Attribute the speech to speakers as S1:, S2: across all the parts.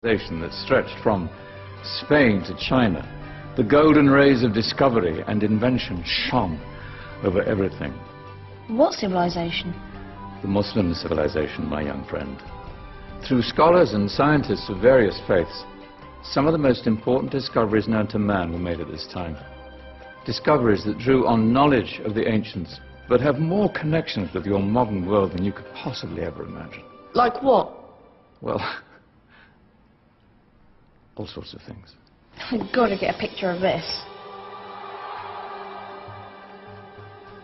S1: That stretched from Spain to China. The golden rays of discovery and invention shone over everything.
S2: What civilization?
S1: The Muslim civilization, my young friend. Through scholars and scientists of various faiths, some of the most important discoveries known to man were made at this time. Discoveries that drew on knowledge of the ancients, but have more connections with your modern world than you could possibly ever imagine.
S2: Like what?
S1: Well, all sorts of things.
S2: I've got to get a picture of this.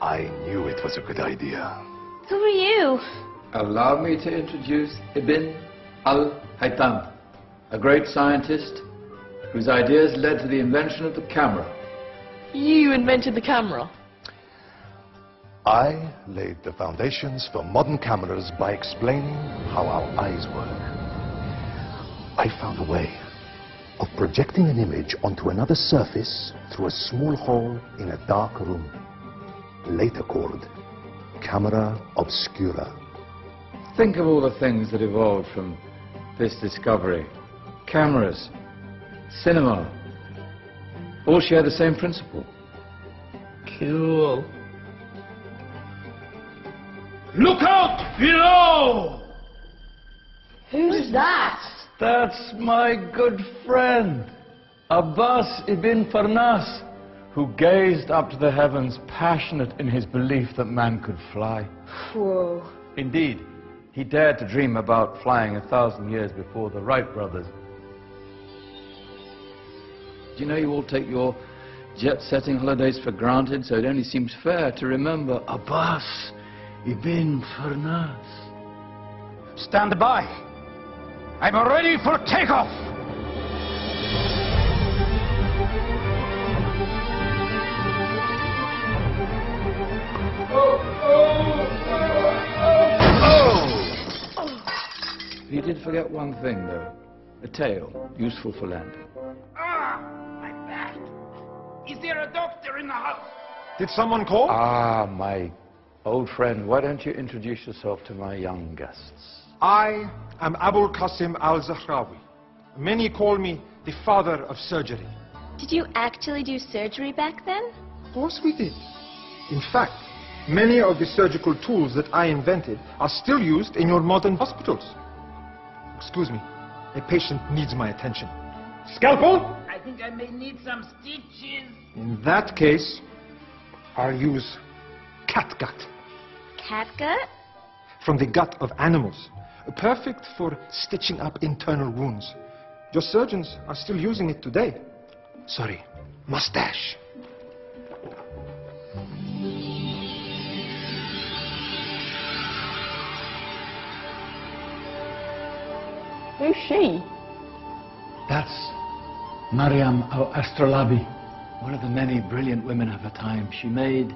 S3: I knew it was a good idea.
S2: Who are you?
S1: Allow me to introduce Ibn al-Haytham, a great scientist whose ideas led to the invention of the camera.
S2: You invented the camera?
S3: I laid the foundations for modern cameras by explaining how our eyes work. I found a way of projecting an image onto another surface through a small hole in a dark room, later called camera obscura.
S1: Think of all the things that evolved from this discovery. Cameras, cinema, all share the same principle.
S2: Cool.
S4: Look out below!
S2: Who's that?
S1: That's my good friend, Abbas ibn Farnas, who gazed up to the heavens, passionate in his belief that man could fly.
S2: Whoa.
S1: Indeed, he dared to dream about flying 1,000 years before the Wright brothers. Do you know you all take your jet-setting holidays for granted, so it only seems fair to remember Abbas ibn Farnas.
S4: Stand by. I'm ready for takeoff.
S1: He did forget one thing, though. A tail, useful for landing.
S4: Ah, my back. Is there a doctor in the house?
S3: Did someone call?
S1: Ah, my old friend, why don't you introduce yourself to my young guests?
S5: I am Abul Qasim al-Zahrawi. Many call me the father of surgery.
S2: Did you actually do surgery back then?
S5: Of course we did. In fact, many of the surgical tools that I invented are still used in your modern hospitals. Excuse me, a patient needs my attention. Scalpel?
S4: I think I may need some stitches.
S5: In that case, I'll use catgut.
S2: Catgut?
S5: From the gut of animals. Perfect for stitching up internal wounds. Your surgeons are still using it today. Sorry, mustache.
S2: Who's she?
S1: That's Maryam al-Astrolabi, one of the many brilliant women of her time. She made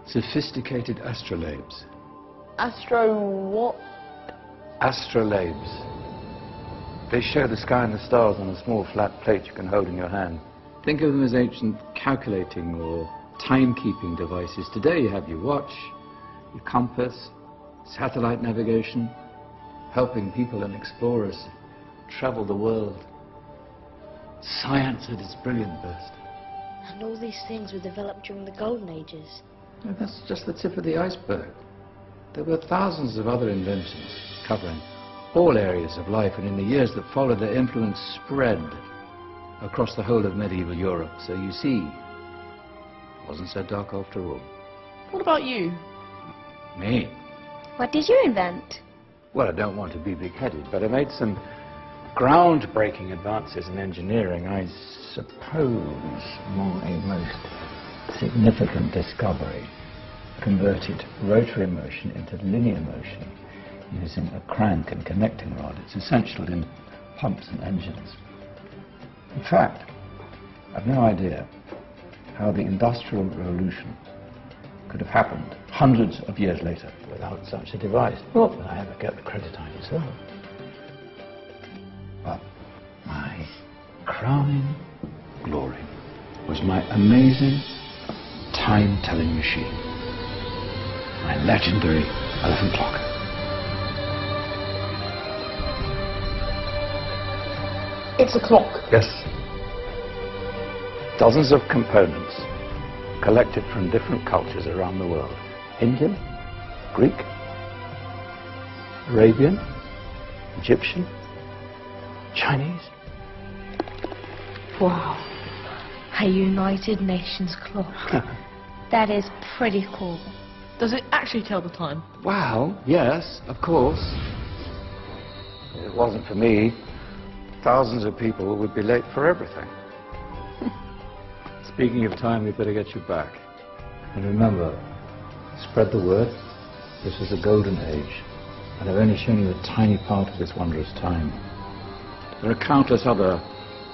S1: sophisticated astrolabes.
S2: Astro what?
S1: Astrolabes. They show the sky and the stars on a small flat plate you can hold in your hand. Think of them as ancient calculating or timekeeping devices. Today you have your watch, your compass, satellite navigation, helping people and explorers travel the world. Science at its brilliant best.
S2: And all these things were developed during the Golden Ages.
S1: No, that's just the tip of the iceberg. There were thousands of other inventions covering all areas of life, and in the years that followed, their influence spread across the whole of medieval Europe. So you see, it wasn't so dark after all.
S2: What about you?
S1: Me?
S2: What did you invent?
S1: Well, I don't want to be big-headed, but I made some groundbreaking advances in engineering. I suppose my most significant discovery converted rotary motion into linear motion using a crank and connecting rod. It's essential in pumps and engines. In fact, I've no idea how the Industrial Revolution could have happened hundreds of years later without such a device. Not that I ever get the credit I deserve. But my crowning glory was my amazing time-telling machine. My legendary elephant clock.
S6: It's a clock.
S3: Yes.
S1: Dozens of components collected from different cultures around the world. Indian, Greek, Arabian, Egyptian, Chinese.
S2: Wow. A United Nations clock. That is pretty cool.
S6: Does it actually tell the time?
S1: Well, yes, of course. If it wasn't for me, thousands of people would be late for everything. Speaking of time, we better get you back. And remember, spread the word. This is a golden age, and I've only shown you a tiny part of this wondrous time. There are countless other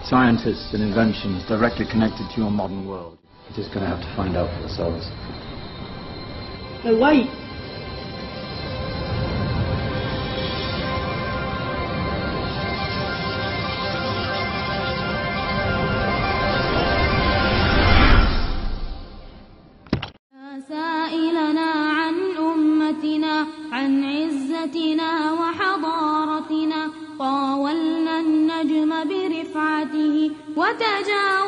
S1: scientists and inventions directly connected to your modern world. You're just going to have to find out for yourselves.
S6: No, wait.
S7: سائلنا عن أمتنا عن عزتنا وحضارتنا طاولنا النجم برفعته وتجاوزنا